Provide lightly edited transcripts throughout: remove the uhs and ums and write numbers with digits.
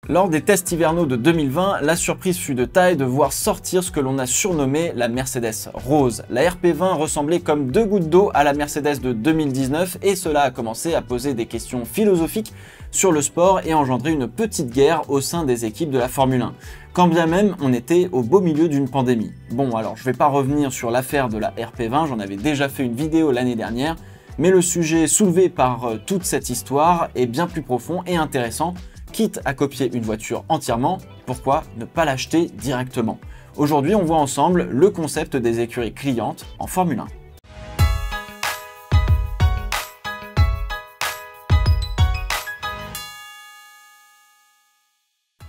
Lors des tests hivernaux de 2020, la surprise fut de taille de voir sortir ce que l'on a surnommé la Mercedes Rose. La RP20 ressemblait comme deux gouttes d'eau à la Mercedes de 2019 et cela a commencé à poser des questions philosophiques sur le sport et engendrer une petite guerre au sein des équipes de la Formule 1. Quand bien même on était au beau milieu d'une pandémie. Bon, alors je vais pas revenir sur l'affaire de la RP20, j'en avais déjà fait une vidéo l'année dernière, mais le sujet soulevé par toute cette histoire est bien plus profond et intéressant. Quitte à copier une voiture entièrement, pourquoi ne pas l'acheter directement? Aujourd'hui, on voit ensemble le concept des écuries clientes en Formule 1.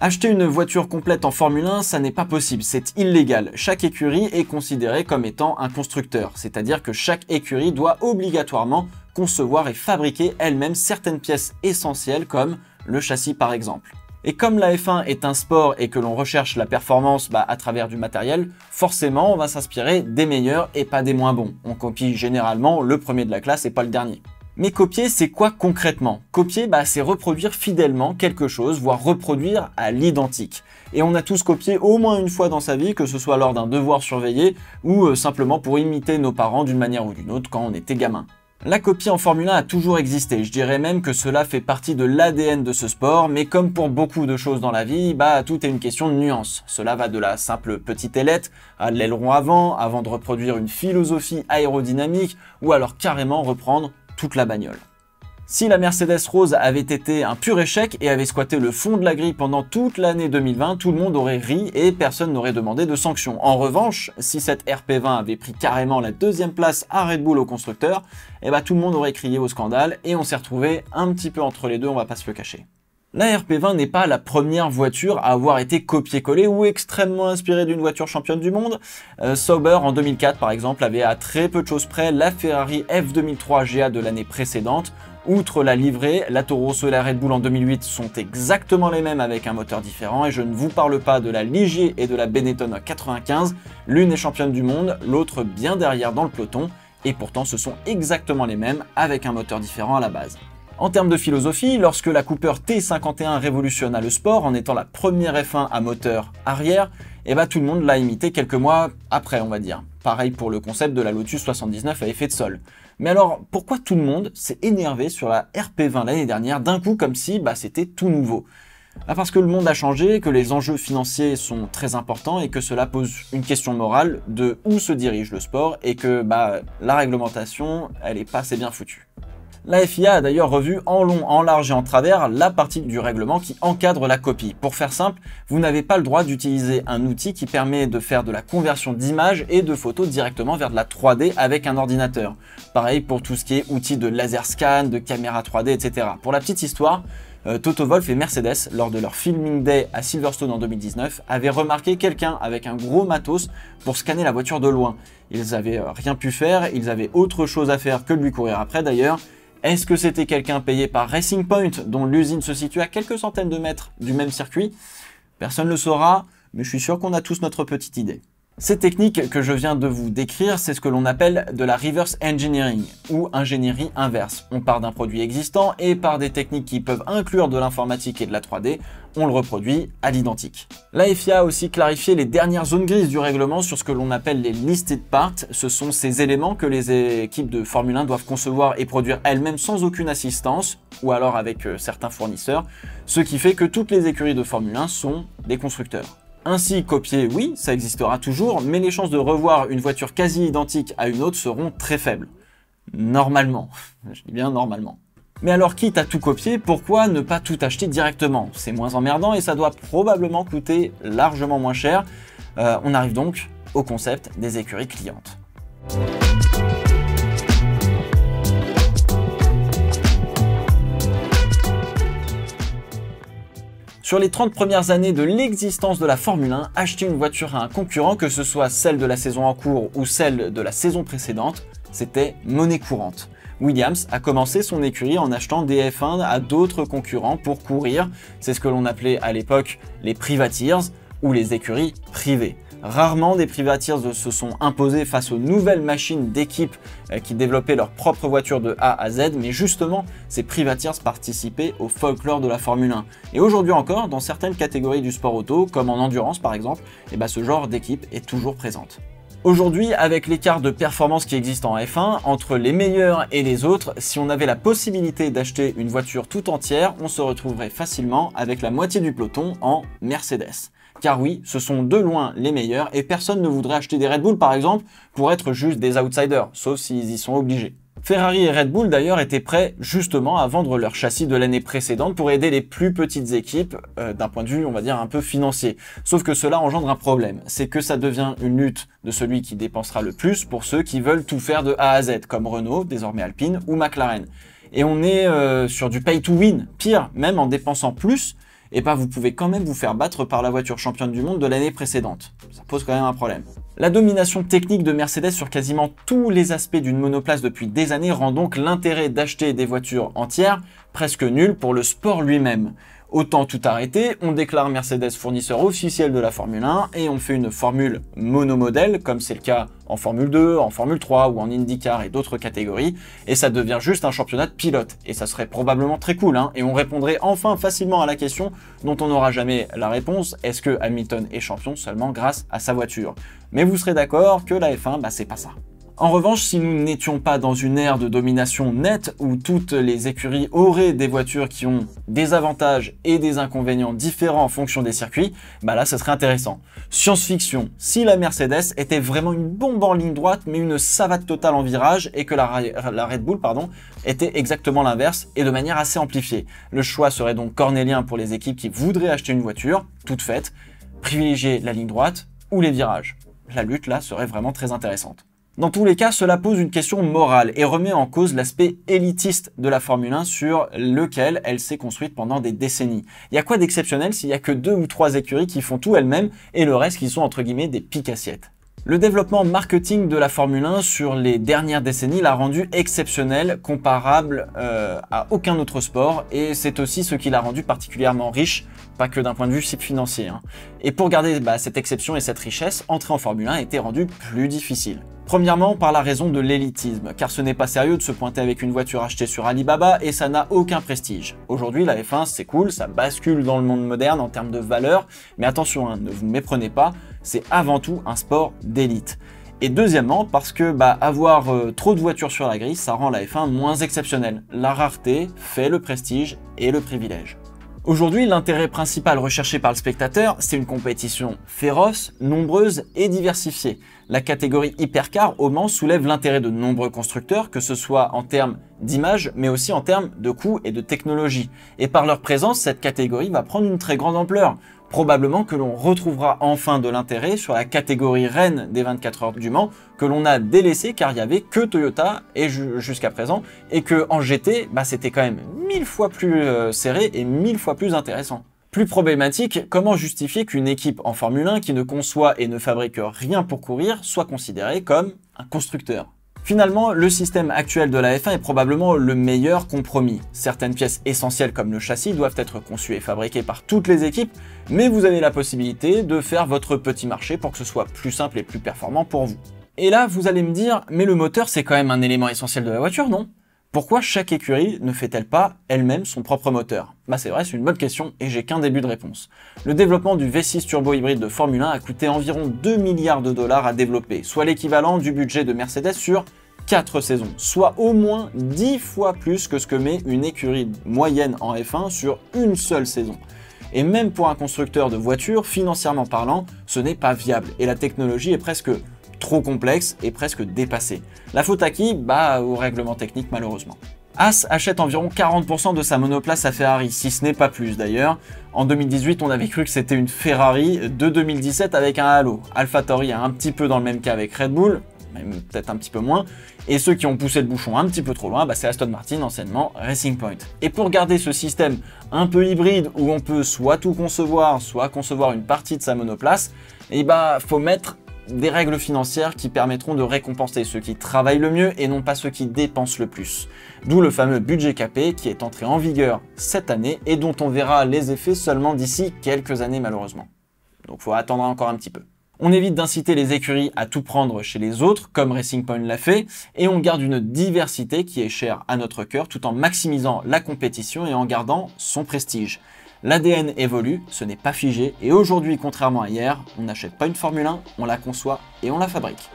Acheter une voiture complète en Formule 1, ça n'est pas possible, c'est illégal. Chaque écurie est considérée comme étant un constructeur, c'est-à-dire que chaque écurie doit obligatoirement concevoir et fabriquer elle-même certaines pièces essentielles comme le châssis par exemple. Et comme la F1 est un sport et que l'on recherche la performance à travers du matériel, forcément on va s'inspirer des meilleurs et pas des moins bons. On copie généralement le premier de la classe et pas le dernier. Mais copier, c'est quoi concrètement? Copier, c'est reproduire fidèlement quelque chose, voire reproduire à l'identique. Et on a tous copié au moins une fois dans sa vie, que ce soit lors d'un devoir surveillé ou simplement pour imiter nos parents d'une manière ou d'une autre quand on était gamin. La copie en Formule 1 a toujours existé, je dirais même que cela fait partie de l'ADN de ce sport, mais comme pour beaucoup de choses dans la vie, tout est une question de nuance. Cela va de la simple petite ailette à l'aileron avant de reproduire une philosophie aérodynamique, ou alors carrément reprendre toute la bagnole. Si la Mercedes Rose avait été un pur échec et avait squatté le fond de la grille pendant toute l'année 2020, tout le monde aurait ri et personne n'aurait demandé de sanctions. En revanche, si cette RP20 avait pris carrément la deuxième place à Red Bull au constructeur, tout le monde aurait crié au scandale et on s'est retrouvé un petit peu entre les deux, on va pas se le cacher. La RP20 n'est pas la première voiture à avoir été copiée-collée ou extrêmement inspirée d'une voiture championne du monde. Sauber en 2004 par exemple avait à très peu de choses près la Ferrari F2003 GA de l'année précédente. Outre la livrée, la Toro Rosso et la Red Bull en 2008 sont exactement les mêmes avec un moteur différent et je ne vous parle pas de la Ligier et de la Benetton 95, l'une est championne du monde, l'autre bien derrière dans le peloton et pourtant ce sont exactement les mêmes avec un moteur différent à la base. En termes de philosophie, lorsque la Cooper T51 révolutionna le sport en étant la première F1 à moteur arrière, tout le monde l'a imité quelques mois après on va dire. Pareil pour le concept de la Lotus 79 à effet de sol. Mais alors, pourquoi tout le monde s'est énervé sur la RP20 l'année dernière d'un coup comme si c'était tout nouveau? Parce que le monde a changé, que les enjeux financiers sont très importants et que cela pose une question morale de où se dirige le sport et que la réglementation, elle est pas assez bien foutue. La FIA a d'ailleurs revu en long, en large et en travers la partie du règlement qui encadre la copie. Pour faire simple, vous n'avez pas le droit d'utiliser un outil qui permet de faire de la conversion d'images et de photos directement vers de la 3D avec un ordinateur. Pareil pour tout ce qui est outils de laser scan, de caméra 3D, etc. Pour la petite histoire, Toto Wolff et Mercedes, lors de leur filming day à Silverstone en 2019, avaient remarqué quelqu'un avec un gros matos pour scanner la voiture de loin. Ils avaient rien pu faire, ils avaient autre chose à faire que de lui courir après d'ailleurs. Est-ce que c'était quelqu'un payé par Racing Point, dont l'usine se situe à quelques centaines de mètres du même circuit? Personne ne le saura, mais je suis sûr qu'on a tous notre petite idée. Ces techniques que je viens de vous décrire, c'est ce que l'on appelle de la reverse engineering, ou ingénierie inverse. On part d'un produit existant et par des techniques qui peuvent inclure de l'informatique et de la 3D, on le reproduit à l'identique. La FIA a aussi clarifié les dernières zones grises du règlement sur ce que l'on appelle les listed parts. Ce sont ces éléments que les équipes de Formule 1 doivent concevoir et produire elles-mêmes sans aucune assistance, ou alors avec certains fournisseurs, ce qui fait que toutes les écuries de Formule 1 sont des constructeurs. Ainsi, copier, oui, ça existera toujours, mais les chances de revoir une voiture quasi identique à une autre seront très faibles. Normalement. Je dis bien normalement. Mais alors, quitte à tout copier, pourquoi ne pas tout acheter directement? C'est moins emmerdant et ça doit probablement coûter largement moins cher. On arrive donc au concept des écuries clientes. Sur les 30 premières années de l'existence de la Formule 1, acheter une voiture à un concurrent, que ce soit celle de la saison en cours ou celle de la saison précédente, c'était monnaie courante. Williams a commencé son écurie en achetant des F1 à d'autres concurrents pour courir. C'est ce que l'on appelait à l'époque les privateers ou les écuries privées. Rarement des privateers se sont imposés face aux nouvelles machines d'équipe qui développaient leur propre voiture de A à Z, mais justement, ces privateers participaient au folklore de la Formule 1. Et aujourd'hui encore, dans certaines catégories du sport auto, comme en endurance par exemple, ce genre d'équipe est toujours présente. Aujourd'hui, avec l'écart de performance qui existe en F1, entre les meilleurs et les autres, si on avait la possibilité d'acheter une voiture tout entière, on se retrouverait facilement avec la moitié du peloton en Mercedes. Car oui, ce sont de loin les meilleurs et personne ne voudrait acheter des Red Bull par exemple pour être juste des outsiders, sauf s'ils y sont obligés. Ferrari et Red Bull d'ailleurs étaient prêts justement à vendre leur châssis de l'année précédente pour aider les plus petites équipes d'un point de vue on va dire un peu financier. Sauf que cela engendre un problème, c'est que ça devient une lutte de celui qui dépensera le plus pour ceux qui veulent tout faire de A à Z comme Renault, désormais Alpine ou McLaren. Et on est sur du pay to win, pire, même en dépensant plus, vous pouvez quand même vous faire battre par la voiture championne du monde de l'année précédente. Ça pose quand même un problème. La domination technique de Mercedes sur quasiment tous les aspects d'une monoplace depuis des années rend donc l'intérêt d'acheter des voitures entières presque nul pour le sport lui-même. Autant tout arrêter, on déclare Mercedes fournisseur officiel de la Formule 1 et on fait une formule monomodèle, comme c'est le cas en Formule 2, en Formule 3 ou en IndyCar et d'autres catégories, et ça devient juste un championnat de pilotes. Et ça serait probablement très cool, et on répondrait enfin facilement à la question dont on n'aura jamais la réponse, est-ce que Hamilton est champion seulement grâce à sa voiture? Mais vous serez d'accord que la F1, c'est pas ça. En revanche, si nous n'étions pas dans une ère de domination nette où toutes les écuries auraient des voitures qui ont des avantages et des inconvénients différents en fonction des circuits, là ce serait intéressant. Science-fiction, si la Mercedes était vraiment une bombe en ligne droite mais une savate totale en virage et que la Red Bull était exactement l'inverse et de manière assez amplifiée. Le choix serait donc cornélien pour les équipes qui voudraient acheter une voiture, toute faite, privilégier la ligne droite ou les virages. La lutte là serait vraiment très intéressante. Dans tous les cas, cela pose une question morale et remet en cause l'aspect élitiste de la Formule 1 sur lequel elle s'est construite pendant des décennies. Il y a quoi d'exceptionnel s'il n'y a que 2 ou 3 écuries qui font tout elles-mêmes et le reste qui sont entre guillemets des piques-assiettes? Le développement marketing de la Formule 1 sur les dernières décennies l'a rendu exceptionnel, comparable à aucun autre sport, et c'est aussi ce qui l'a rendu particulièrement riche, pas que d'un point de vue financier. Et pour garder cette exception et cette richesse, entrer en Formule 1 a été rendu plus difficile. Premièrement, par la raison de l'élitisme, car ce n'est pas sérieux de se pointer avec une voiture achetée sur Alibaba et ça n'a aucun prestige. Aujourd'hui, la F1, c'est cool, ça bascule dans le monde moderne en termes de valeur, mais attention, ne vous méprenez pas, c'est avant tout un sport d'élite. Et deuxièmement, parce que avoir trop de voitures sur la grille, ça rend la F1 moins exceptionnelle. La rareté fait le prestige et le privilège. Aujourd'hui, l'intérêt principal recherché par le spectateur, c'est une compétition féroce, nombreuse et diversifiée. La catégorie hypercar au Mans soulève l'intérêt de nombreux constructeurs, que ce soit en termes d'image, mais aussi en termes de coûts et de technologie. Et par leur présence, cette catégorie va prendre une très grande ampleur. Probablement que l'on retrouvera enfin de l'intérêt sur la catégorie reine des 24 heures du Mans, que l'on a délaissé car il n'y avait que Toyota et jusqu'à présent, et que en GT, c'était quand même 1000 fois plus serré et 1000 fois plus intéressant. Plus problématique, comment justifier qu'une équipe en Formule 1 qui ne conçoit et ne fabrique rien pour courir soit considérée comme un constructeur? Finalement, le système actuel de la F1 est probablement le meilleur compromis. Certaines pièces essentielles comme le châssis doivent être conçues et fabriquées par toutes les équipes, mais vous avez la possibilité de faire votre petit marché pour que ce soit plus simple et plus performant pour vous. Et là, vous allez me dire, mais le moteur c'est quand même un élément essentiel de la voiture, non? Pourquoi chaque écurie ne fait-elle pas elle-même son propre moteur? C'est vrai, c'est une bonne question et j'ai qu'un début de réponse. Le développement du V6 turbo hybride de Formule 1 a coûté environ 2 milliards de dollars à développer, soit l'équivalent du budget de Mercedes sur 4 saisons, soit au moins 10 fois plus que ce que met une écurie moyenne en F1 sur une seule saison. Et même pour un constructeur de voitures, financièrement parlant, ce n'est pas viable et la technologie est presque trop complexe et presque dépassée. La faute à qui? Au règlement technique malheureusement. Haas achète environ 40% de sa monoplace à Ferrari, si ce n'est pas plus d'ailleurs. En 2018, on avait cru que c'était une Ferrari de 2017 avec un halo. AlphaTauri est un petit peu dans le même cas avec Red Bull, même peut-être un petit peu moins. Et ceux qui ont poussé le bouchon un petit peu trop loin, c'est Aston Martin, anciennement Racing Point. Et pour garder ce système un peu hybride où on peut soit tout concevoir, soit concevoir une partie de sa monoplace, faut mettre des règles financières qui permettront de récompenser ceux qui travaillent le mieux et non pas ceux qui dépensent le plus. D'où le fameux budget capé qui est entré en vigueur cette année et dont on verra les effets seulement d'ici quelques années malheureusement. Donc faut attendre encore un petit peu. On évite d'inciter les écuries à tout prendre chez les autres, comme Racing Point l'a fait, et on garde une diversité qui est chère à notre cœur, tout en maximisant la compétition et en gardant son prestige. L'ADN évolue, ce n'est pas figé, et aujourd'hui, contrairement à hier, on n'achète pas une Formule 1, on la conçoit et on la fabrique.